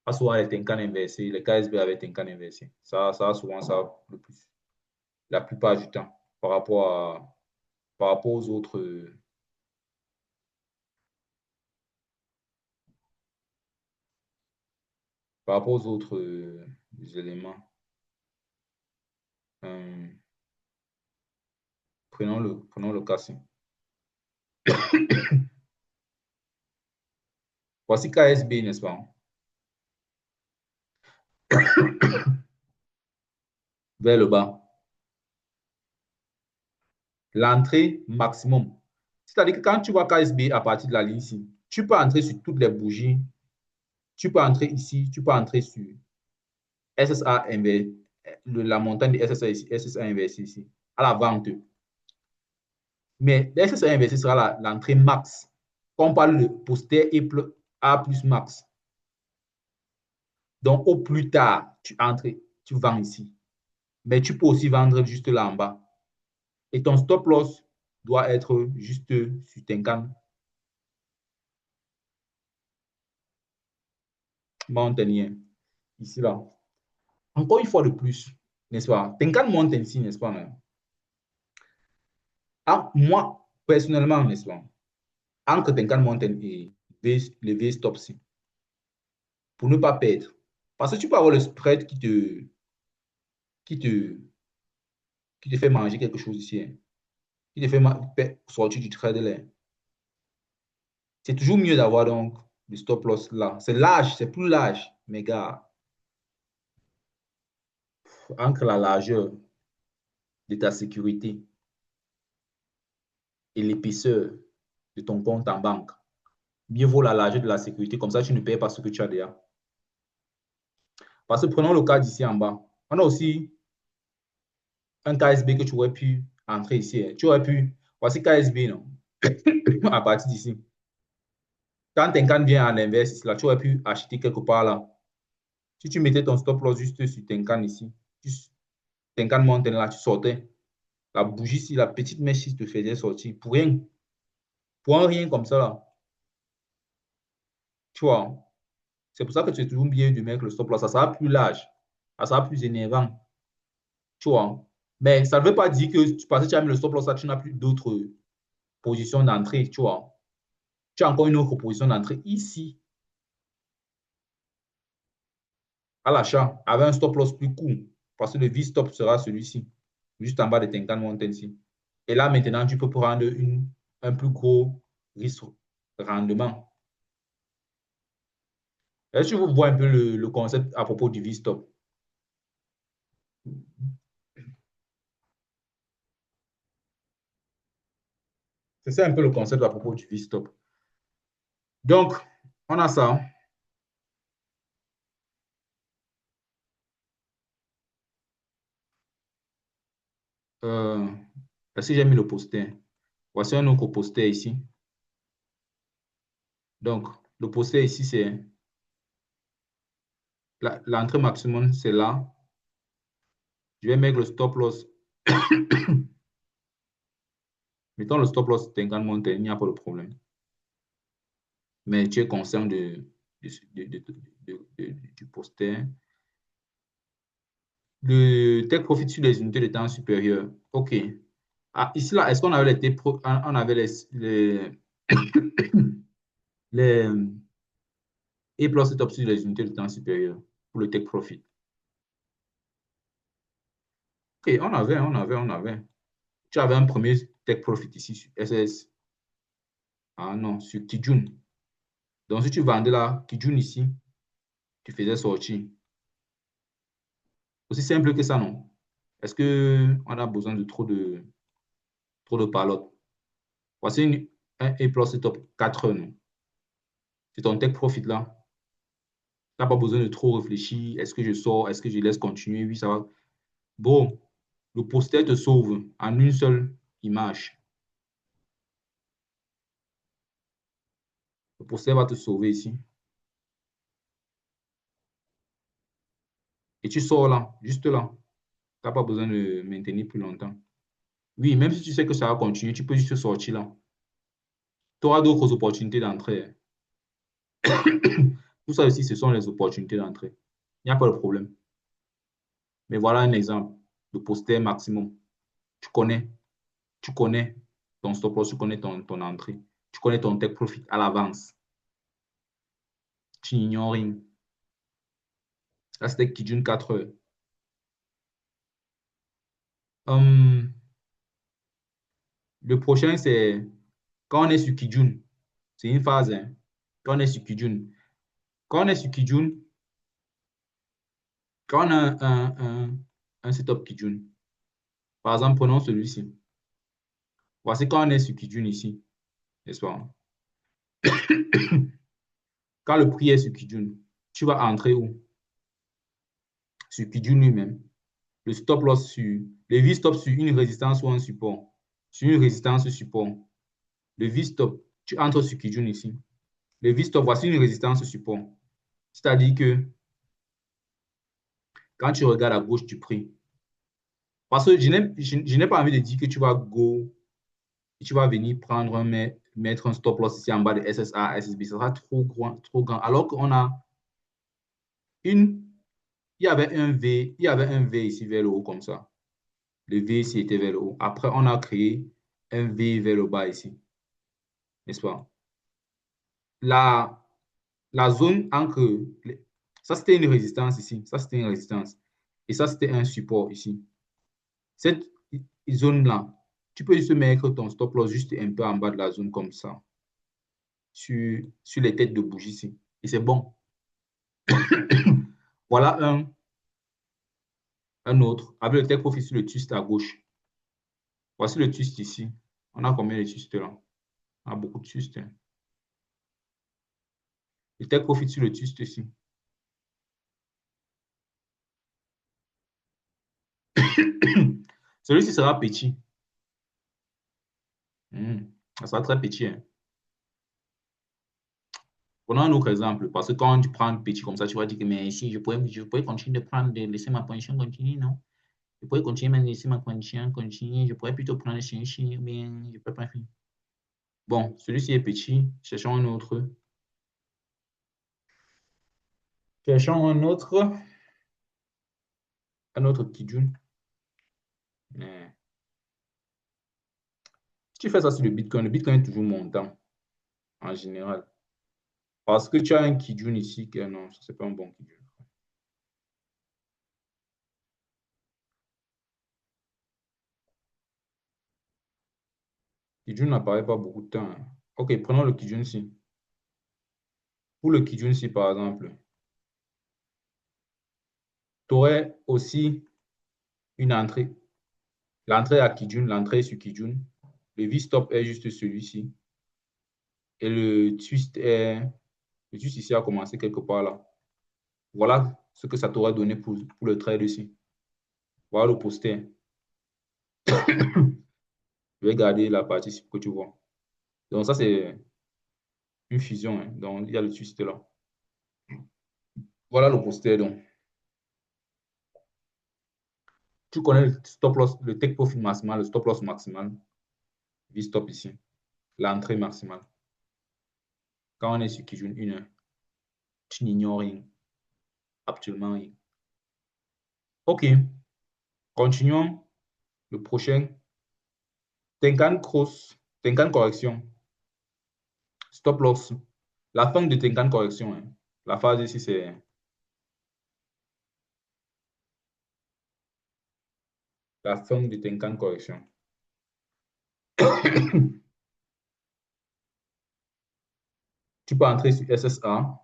a souvent les Tenkan inversés. Les KSB avec Tenkan inversé. Ça a souvent ça le plus. La plupart du temps. Par rapport par rapport aux autres. Par rapport aux autres éléments. Euh, prenons le cas-ci. Voici KSB, n'est-ce pas? Vers le bas. L'entrée maximum. C'est-à-dire que quand tu vois KSB à partir de la ligne ici, tu peux entrer sur toutes les bougies. Tu peux entrer ici, tu peux entrer sur SSA inversé, la montagne de SSA ici, SSA inversé ici, à la vente. Mais SSA inversé sera l'entrée max. Quand on parle de poster A plus max. Donc, au plus tard, tu entres, tu vends ici. Mais tu peux aussi vendre juste là en bas. Et ton stop loss doit être juste sur Tenkan Mountainien. Ici, là. Encore une fois de plus, n'est-ce pas? Tenkan Mountain ici, n'est-ce pas? Non? Ah, moi, personnellement, n'est-ce pas? Entre Tenkan Mountain et le V-stop ici, pour ne pas perdre. Parce que tu peux avoir le spread qui te, qui te fait manger quelque chose ici, hein, qui te fait sortir du trade là. C'est toujours mieux d'avoir donc le stop loss là. C'est large, c'est plus large, mes gars. Entre la largeur de ta sécurité et l'épaisseur de ton compte en banque, mieux vaut la largeur de la sécurité. Comme ça, tu ne payes pas ce que tu as déjà. Parce que prenons le cas d'ici en bas. On a aussi un KSB que tu aurais pu entrer ici. Hein. Tu aurais pu. Voici KSB, non? À partir d'ici. Quand Tenkan vient en inverse, là, tu aurais pu acheter quelque part là. Si tu mettais ton stop loss juste sur Tenkan ici, Tenkan Mountain là, tu sortais. La bougie ici, la petite mèche ici te faisait sortir. Pour rien. Pour un rien comme ça là. Tu vois. C'est pour ça que tu es toujours bien de mettre le stop loss. Ça sera plus large. Ça sera plus énervant. Tu vois. Mais ça ne veut pas dire que parce que tu as mis le stop loss, là, tu n'as plus d'autres positions d'entrée. Tu vois. Tu as encore une autre position d'entrée ici, à l'achat, avec un stop loss plus court. Parce que le V-stop sera celui-ci, juste en bas de Tenkan Mountain ici. Et là, maintenant, tu peux prendre un plus gros risque rendement. Est-ce que vous voyez un peu le concept à propos du V-stop? C'est ça un peu le concept à propos du V-stop. Donc, on a ça. Euh, si j'ai mis le poster. Voici un autre poster ici. Donc, le poster ici, c'est l'entrée maximum, c'est là. Je vais mettre le stop loss. Mettons le stop loss 50 montées, il n'y a pas de problème. Mais tu es conscient du poster. Le take profit sur les unités de temps supérieures. OK. Ah, ici, là, est-ce qu'on avait on avait les et plus setup sur les unités de temps supérieures pour le take profit? OK, on avait. Tu avais un premier take profit ici sur SS. Ah non, sur Kijun. Donc, si tu vendais là, Kijun ici, tu faisais sortir. Aussi simple que ça, non? Est-ce qu'on a besoin de trop de palotes? Voici un A plus setup 4 heures, non? C'est ton take profit là. Tu n'as pas besoin de trop réfléchir. Est-ce que je sors? Est-ce que je laisse continuer? Oui, ça va. Bon, le poster te sauve en une seule image. Le poster va te sauver ici. Et tu sors là, juste là. Tu n'as pas besoin de maintenir plus longtemps. Oui, même si tu sais que ça va continuer, tu peux juste sortir là. Tu auras d'autres opportunités d'entrée. Tout ça aussi, ce sont les opportunités d'entrée. Il n'y a pas de problème. Mais voilà un exemple de poster maximum. Tu connais, tu connais ton stop loss, tu connais ton entrée. Tu connais ton take profit à l'avance. Tu n'ignores rien. Là, c'était qui d'une 4 heures. Hum, le prochain, c'est quand on est sur Kijun. C'est une phase. Hein. Quand on est sur Kijun. Quand on est sur Kijun, quand on a un setup Kijun, par exemple, prenons celui-ci. Voici quand on est sur Kijun ici, n'est-ce pas? Quand le prix est sur Kijun, tu vas entrer où? Sur Kijun lui-même. Le stop loss sur, le V-stop sur une résistance ou un support. Sur une résistance support. Le V-stop, tu entres sur Kijun ici. Le V-stop, voici une résistance support. C'est-à-dire que quand tu regardes à gauche du prix, parce que je n'ai pas envie de dire que tu vas go et tu vas venir prendre mettre un stop loss ici en bas de SSA, SSB. Ça sera trop grand, trop grand. Alors qu'on a une, il y avait un V ici vers le haut comme ça. Le V ici était vers le haut. Après, on a créé un V vers le bas ici, n'est-ce pas? La, la zone entre, ça c'était une résistance ici, ça c'était une résistance. Et ça c'était un support ici. Cette zone-là, tu peux juste mettre ton stop loss juste un peu en bas de la zone comme ça, sur les têtes de bougie ici. Et c'est bon. Voilà un autre, avec le take profit sur le twist à gauche. Voici le twist ici. On a combien de twists là? On a beaucoup de twists. Hein. Le take profit sur le twist ici. Celui-ci sera petit. Ça sera très petit. Hein. Prenons un autre exemple, parce que quand tu prends un petit comme ça, tu vas dire que mais ici, je pourrais continuer de prendre, de laisser ma position continuer, non? Je pourrais continuer, mais laisser ma position continuer. Je pourrais plutôt prendre celui-ci, bien, je peux pas faire. Bon, celui-ci est petit. Cherchons un autre. Cherchons un autre Kijun. Si tu fais ça sur le Bitcoin est toujours montant, en général. Parce que tu as un Kijun ici, que non, ça c'est pas un bon Kijun. Kijun n'apparaît pas beaucoup de temps. Hein. Ok, prenons le Kijun-ci. Pour le Kijun-ci, par exemple, tu aurais aussi une entrée. L'entrée à Kijun, l'entrée sur Kijun. Le V-stop est juste celui-ci. Et le twist ici a commencé quelque part là. Voilà ce que ça t'aurait donné pour le trade ici. Voilà le poster. Je vais garder la partie que tu vois. Donc ça, c'est une fusion. Hein. Donc il y a le twist là. Voilà le poster donc. Tu connais le stop loss, le take profit maximal, le stop loss maximal. V-stop ici. L'entrée maximale. Quand on est sur Kijun 1 heure, tu n'ignores rien. Absolument rien. OK. Continuons. Le prochain. Tenkan cross. Tenkan correction. Stop loss. La fin de Tenkan correction. Hein. La phase ici, c'est la fin de Tenkan correction. Tu peux entrer sur SSA.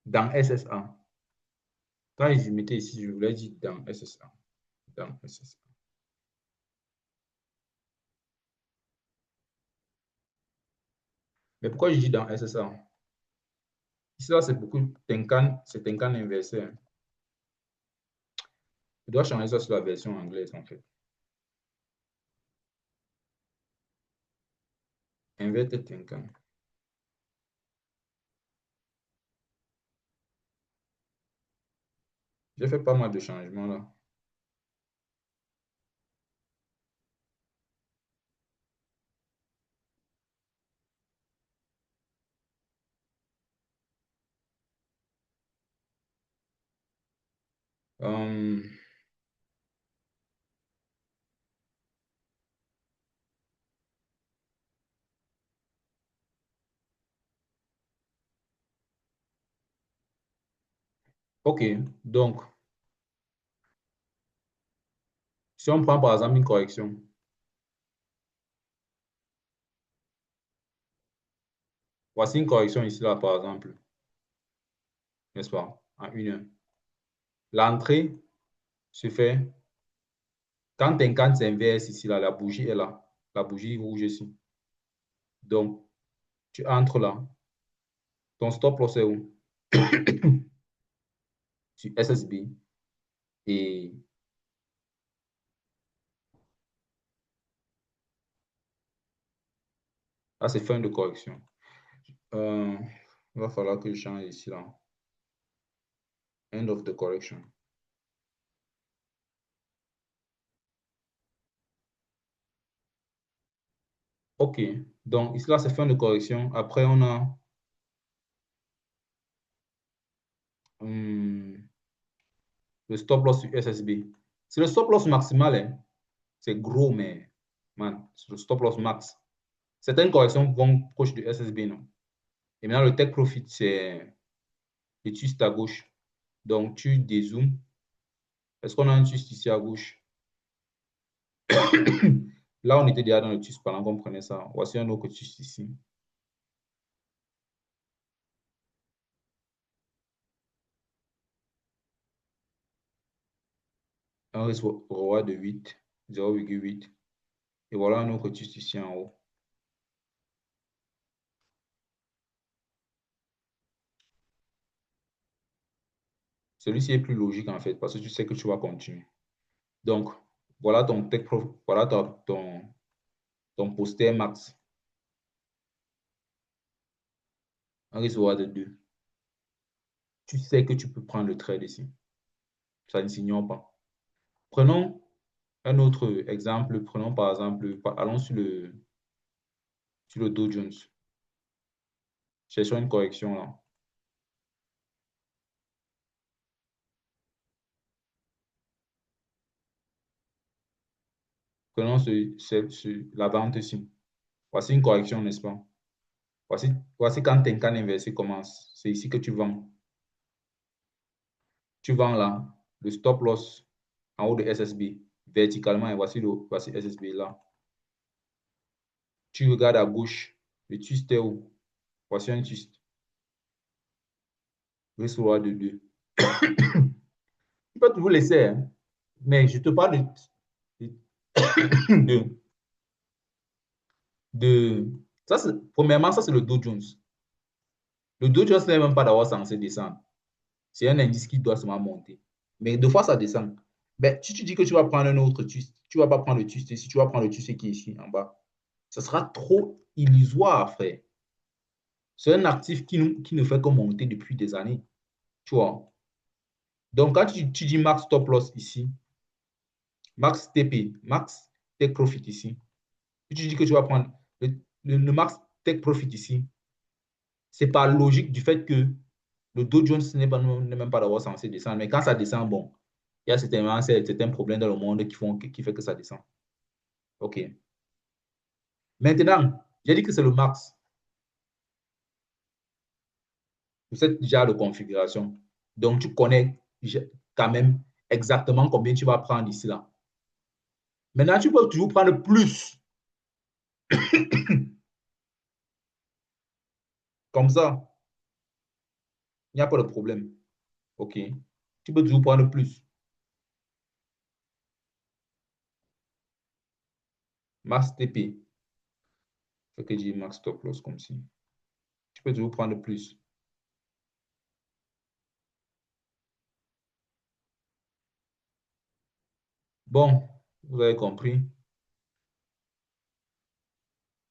Dans SSA. Quand je mettais ici, je voulais dire dans SSA. Dans SSA. Mais pourquoi je dis dans SSA? Ici, là, c'est beaucoup Tenkan, c'est Tenkan inversé. Hein. Je dois changer ça sur la version anglaise, en fait. Inverted Tenkan. J'ai fait pas mal de changements là. Euh, ok, donc, si on prend par exemple une correction, voici une correction ici là par exemple, n'est-ce pas, en 1 heure. L'entrée se fait quand Tenkan s'inverse ici là, la bougie est là, la bougie rouge ici. Donc, tu entres là, ton stop loss est où? Sur SSB et là c'est fin de correction. Il va falloir que je change ici là. End of the correction. Ok, donc ici là c'est fin de correction. Après on a le stop loss sur SSB. C'est le stop loss maximal, hein. C'est gros, mais man, c'est le stop loss max. Certaines corrections vont proche du SSB, non? Et maintenant, le take profit, c'est le twist à gauche. Donc, tu dézoomes. Est-ce qu'on a un twist ici à gauche? Là, on était déjà dans le twist pendant qu'on prenait ça. Voici un autre twist ici. Un risque roi de 8, 0,8. Et voilà un autre twist ici en haut. Celui-ci est plus logique en fait parce que tu sais que tu vas continuer. Donc, voilà ton take profit, voilà ton poster max. Un risque roi de 2. Tu sais que tu peux prendre le trade ici. Ça ne s'ignore pas. Prenons un autre exemple. Prenons par exemple, allons sur le Dow Jones. Cherchons une correction là. Prenons la vente ici. Voici une correction, n'est-ce pas? Voici quand Tenkan inversé commence. C'est ici que tu vends. Tu vends là. Le stop loss en haut de SSB. Verticalement, et voici SSB là. Tu regardes à gauche. Le twist est où? Voici un twist. Risque roi de 2. Tu peux toujours laisser, hein, mais je te parle de, de, ça, premièrement, ça c'est le Dow Jones. Le Dow Jones n'est même pas d'avoir censé descendre. C'est un indice qui doit seulement monter. Mais deux fois, ça descend. Ben, si tu dis que tu vas prendre un autre twist, tu ne vas pas prendre le twist ici, tu vas prendre le twist qui est ici en bas. Ce sera trop illusoire, frère. C'est un actif qui ne fait que monter depuis des années. Tu vois. Donc, quand tu dis max stop loss ici, max TP, max take profit ici, si tu dis que tu vas prendre le max take profit ici, c'est par logique du fait que le Dow Jones n'est même pas d'abord censé descendre. Mais quand ça descend, bon, il y a certains problèmes dans le monde qui fait que ça descend. OK. Maintenant, j'ai dit que c'est le max pour cette genre de configuration. Donc, tu connais quand même exactement combien tu vas prendre ici là. Maintenant, tu peux toujours prendre plus. Comme ça, il n'y a pas de problème. OK. Tu peux toujours prendre plus. Max TP. Fait que je dis max stop loss comme si. Tu peux toujours prendre plus. Bon, vous avez compris.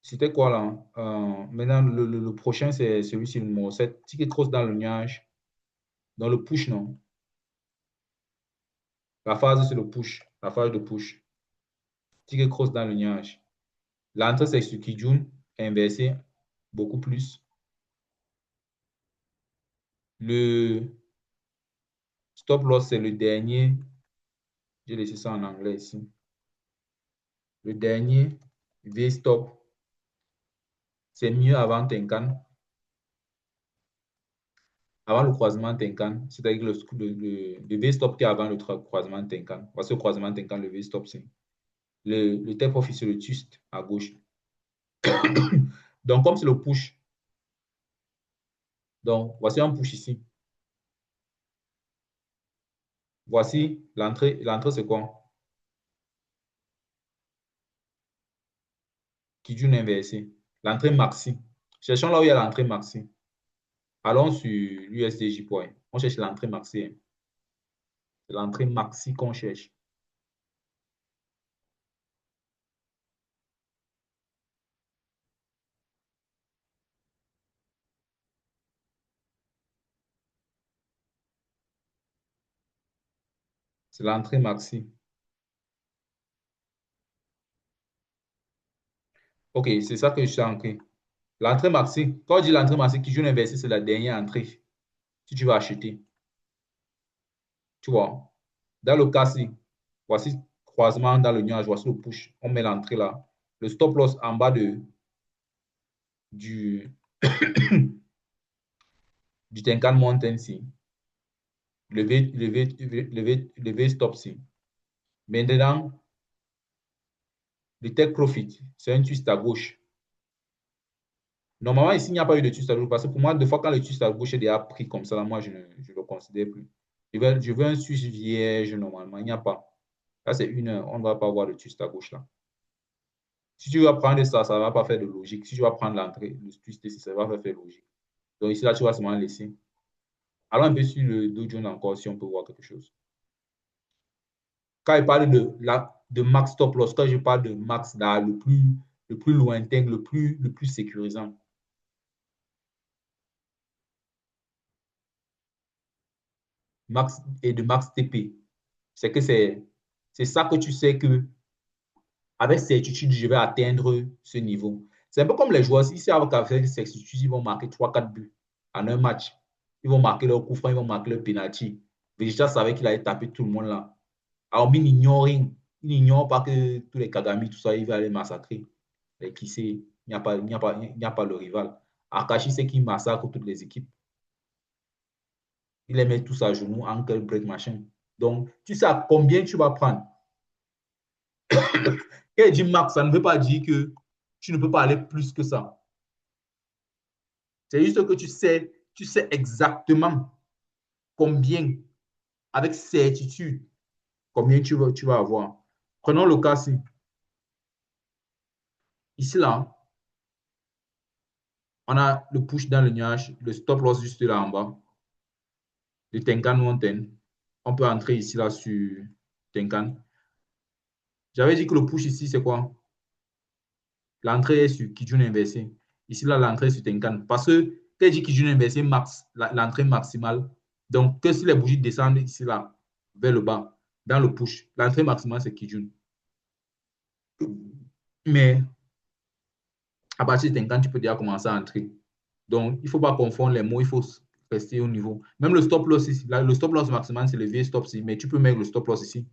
C'était quoi là? Maintenant, le prochain, c'est celui-ci, le numéro 7. Ticket cross dans le nuage. Dans le push, non? La phase, c'est le push. La phase de push. Ticket cross dans le nuage. L'entrée, c'est sur Kijun, inversé, beaucoup plus. Le stop loss, c'est le dernier. J'ai laissé ça en anglais ici. Le dernier, V-stop, c'est mieux avant Tenkan. Avant le croisement Tenkan, c'est-à-dire le V-stop qui est avant le croisement Tenkan. Voici le croisement Tenkan, le V-stop, c'est le take profit sur le twist à gauche. Donc, comme c'est le push, donc voici un push ici. Voici l'entrée. L'entrée, c'est quoi? Kijun inversé. L'entrée maxi. Cherchons là où il y a l'entrée maxi. Allons sur l'USDJ point. On cherche l'entrée maxi, hein. C'est l'entrée maxi qu'on cherche. C'est l'entrée maxi. OK, c'est ça que je suis entré. L'entrée maxi, quand je dis l'entrée maxi, qui joue inversé, c'est la dernière entrée. Si tu vas acheter, tu vois. Dans le cas-ci, voici croisement dans le nuage, voici le push. On met l'entrée là. Le stop loss en bas du, du Tenkan Mountain ici. Le V stop ici. Maintenant, le take profit, c'est un twist à gauche. Normalement, ici, il n'y a pas eu de twist à gauche parce que pour moi, deux fois, quand le twist à gauche est déjà pris comme ça, là, moi, je ne le considère plus. Je veux un twist vierge, normalement. Il n'y a pas. Là, c'est une heure. On ne va pas voir le twist à gauche là. Si tu vas prendre ça, ça ne va pas faire de logique. Si tu vas prendre l'entrée, le twist ici, ça va faire logique. Donc ici, là, tu vas seulement laisser. Allons un peu sur le Dow Jones encore, si on peut voir quelque chose. Quand il parle de max stop loss, quand je parle de max là, le plus lointain, le plus sécurisant. Max et de max TP. C'est que c'est ça que tu sais que avec certitude, je vais atteindre ce niveau. C'est un peu comme les joueurs. Ici, avec certitude, ils vont marquer 3-4 buts en un match. Ils vont marquer leur coup franc, ils vont marquer leur penalty. Vegeta savait qu'il allait taper tout le monde là. Alors, il n'ignore rien. Il n'ignore pas que tous les Kagami, tout ça, il va les massacrer. Et qui sait, il n'y a pas, il n'y a pas, il n'y a pas le rival. Akashi, c'est qu'il massacre toutes les équipes. Il les met tous à genoux, ankle break, machin. Donc, tu sais à combien tu vas prendre. Quand il dit max, ça ne veut pas dire que tu ne peux pas aller plus que ça. C'est juste que tu sais exactement combien, avec certitude, combien tu vas avoir. Prenons le cas-ci. Ici, là, on a le push dans le nuage, le stop loss juste là en bas, le Tenkan Mountain. On peut entrer ici, là, sur Tenkan. J'avais dit que le push ici, c'est quoi? L'entrée est sur Kijun inversé. Ici, là, l'entrée sur Tenkan. Parce que, quand dit Kijun inversé, max, l'entrée maximale. Donc, que si les bougies descendent ici, là, vers le bas, dans le push, l'entrée maximale, c'est Kijun. Mais à partir de Tenkan, tu peux déjà commencer à entrer. Donc, il ne faut pas confondre les mots, il faut rester au niveau. Même le stop loss ici, là, le stop loss maximal, c'est le vieux stop ici, mais tu peux mettre le stop loss ici.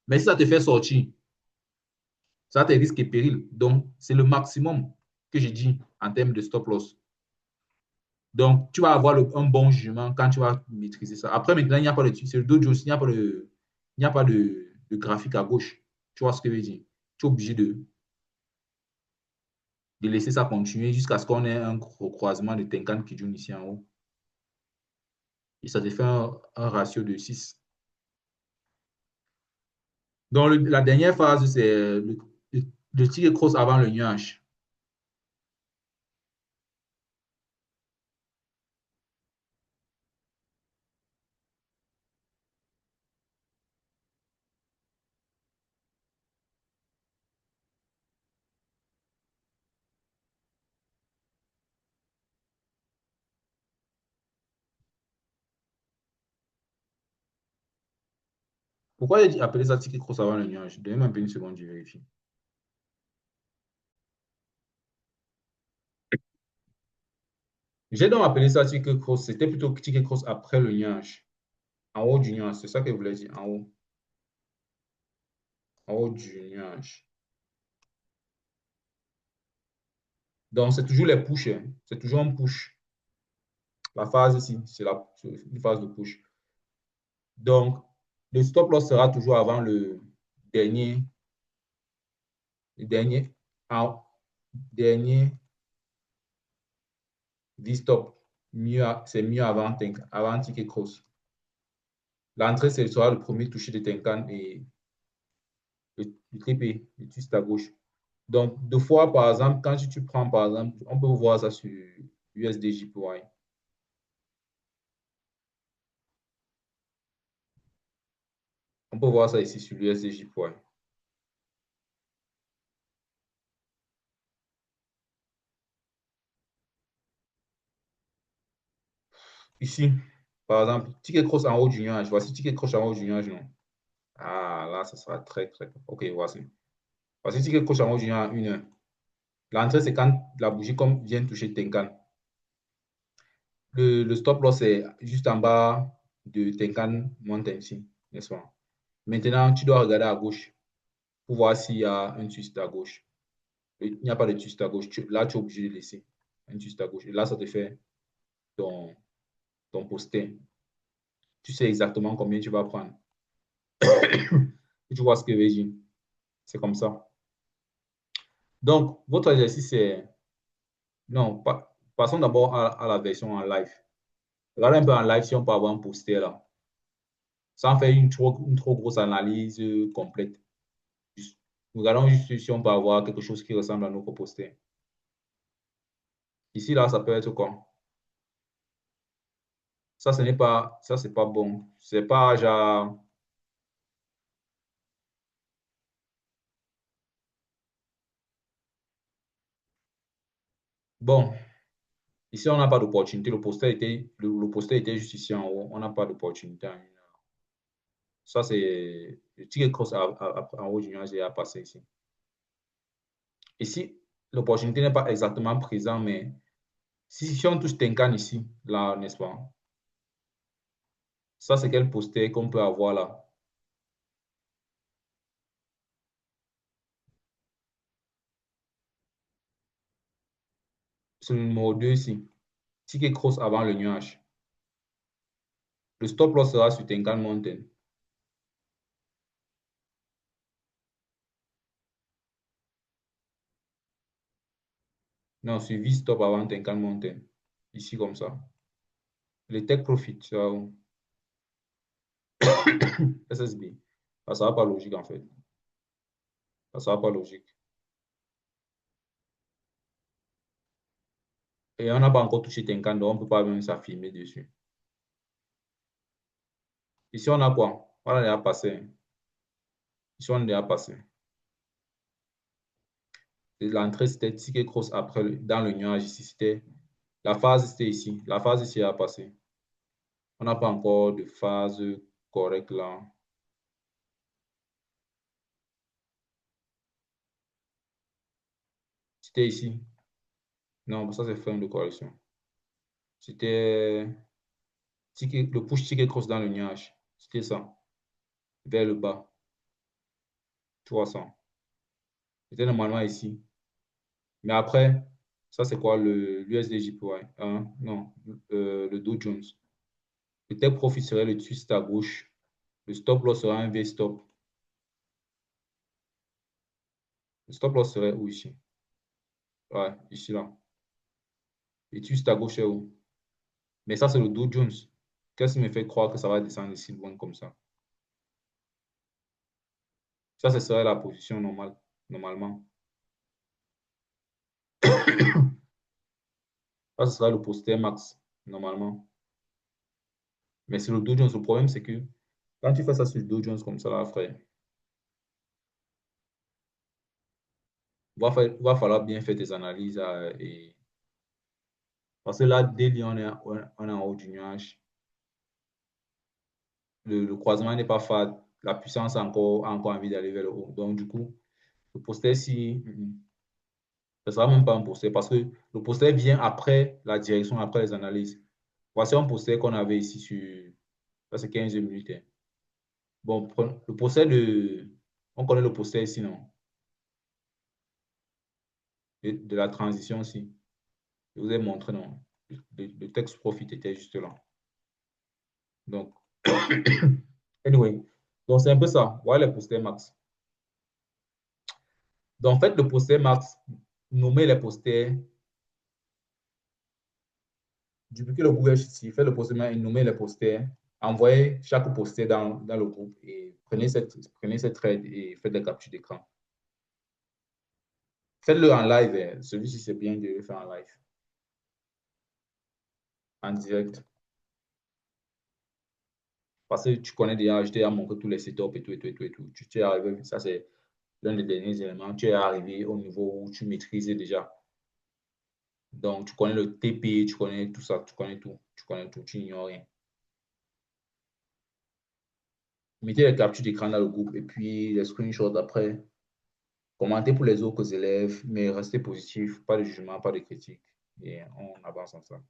Mais si ça te fait sortir, ça te risque et péril. Donc, c'est le maximum que j'ai dit en termes de stop loss. Donc, tu vas avoir un bon jugement quand tu vas maîtriser ça. Après, maintenant, il n'y a pas de, c'est le Dow Jones, il n'y a pas de graphique à gauche. Tu vois ce que je veux dire? Tu es obligé de laisser ça continuer jusqu'à ce qu'on ait un croisement de Tenkan qui joue ici en haut. Et ça te fait un ratio de 6. Donc, la dernière phase, c'est le tigre cross avant le nuage. Pourquoi j'ai appelé ça tigre cross avant le nuage? Donnez-moi un peu une seconde, je vérifie. J'ai donc appelé ça tigre cross. C'était plutôt tigre cross après le nuage. En haut du nuage, c'est ça que je voulais dire. En haut du nuage. Donc, c'est toujours les push, hein. C'est toujours un push. La phase ici, c'est une phase de push. Donc, le stop loss sera toujours avant dernier, le dernier, ah, dernier V-stop. C'est mieux avant ticket cross. L'entrée, ce sera le premier toucher de Tenkan et le triple, le twist à gauche. Donc, deux fois, par exemple, quand tu prends, par exemple, on peut voir ça sur USDJPY. On peut voir ça ici sur l'USDJPY. Ici, par exemple, ticket cross en haut du nuage. Voici ticket cross en haut du nuage, non? Ah, là, ça sera très, très. OK, voici. Voici ticket cross en haut du nuage à 1 heure. L'entrée, c'est quand la bougie comme vient toucher Tenkan. Le stop loss est juste en bas de Tenkan Mountain ici, n'est-ce pas? Maintenant, tu dois regarder à gauche pour voir s'il y a un twist à gauche. Il n'y a pas de twist à gauche. Là, tu es obligé de laisser un twist à gauche. Et là, ça te fait ton, ton poster. Tu sais exactement combien tu vas prendre. Tu vois ce que je veux dire. C'est comme ça. Donc, votre exercice, c'est... Non, passons d'abord à la version en live. Regardez un peu en live si on peut avoir un poster là. Sans faire une trop grosse analyse complète. Regardons juste si on peut avoir quelque chose qui ressemble à notre poster. Ici, là, ça peut être quoi? Ça, ce n'est pas... Ça, c'est pas bon. C'est pas genre... Bon, ici, on n'a pas d'opportunité. Le poster était juste ici en haut. On n'a pas d'opportunité. Ça, c'est le ticket cross en haut du nuage est à passer ici. Ici, l'opportunité n'est pas exactement présente, mais si on touche Tenkan ici, là, n'est-ce pas? Ça, c'est quel poster qu'on peut avoir là? C'est le numéro 2 ici. Ticket cross avant le nuage. Le stop loss sera sur Tenkan Mountain. Non, sur V-stop avant Tenkan Mountain. Ici, comme ça. Le take profit sera où? SSB. Ça sera pas logique en fait. Ça sera pas logique. Et on n'a pas encore touché Tenkan, donc on ne peut pas même s'affirmer dessus. Ici, on a quoi? On a déjà passé. Ici, on a déjà passé. L'entrée, c'était ticket cross après, dans le nuage ici. C'était la phase, c'était ici. La phase ici a passé. On n'a pas encore de phase correcte là. C'était ici. Non, ça c'est fin de correction. C'était le push ticket cross dans le nuage. C'était ça. Vers le bas. Tu vois ça. C'était normalement ici. Mais après, ça c'est quoi le l'USD-JPY? Hein? Non, le Dow Jones. Le take profit serait le twist à gauche. Le stop loss serait un V-stop. Le stop loss serait où ici? Ouais, ici là. Et twist à gauche est où? Mais ça c'est le Dow Jones. Qu'est-ce qui me fait croire que ça va descendre ici loin comme ça? Ça, ce serait la position normale, normalement. Ça, ce serait le poster max, normalement. Mais c'est le Dow Jones. Le problème, c'est que quand tu fais ça sur le Dow Jones comme ça, là, frère, va falloir bien faire tes analyses. Parce que là, dès lors, on est en haut du nuage. Le croisement n'est pas fade. La puissance a encore envie d'aller vers le haut. Donc, du coup, le poster, si, ce ne sera même pas un poster parce que le poster vient après la direction, après les analyses. Voici un poster qu'on avait ici sur, ça c'est 15 minutes, hein. Bon, le poster on connaît le poster ici, non? De la transition aussi. Je vous ai montré, non? Le texte profit était juste là. Donc, anyway. Donc, c'est un peu ça. Voilà le poster max. Donc, en fait, le poster max, nommer les posters, dupliquer le Google Sheet, fait le poster max et nommer les posters, envoyez chaque poster dans le groupe et prenez cette thread et faites des captures d'écran. Faites-le en live, hein. Celui-ci, c'est bien de le faire en live, en direct. Parce que tu connais déjà, je t'ai montré tous les setups et tout, et tout, et tout, et tout. Tu es arrivé, ça c'est l'un des derniers éléments. Tu es arrivé au niveau où tu maîtrises déjà. Donc, tu connais le TP, tu connais tout ça, tu connais tout. Tu connais tout, tu n'ignores rien. Mettez les captures d'écran dans le groupe et puis les screenshots après. Commentez pour les autres élèves, mais restez positif, pas de jugement, pas de critique. Et on avance ensemble.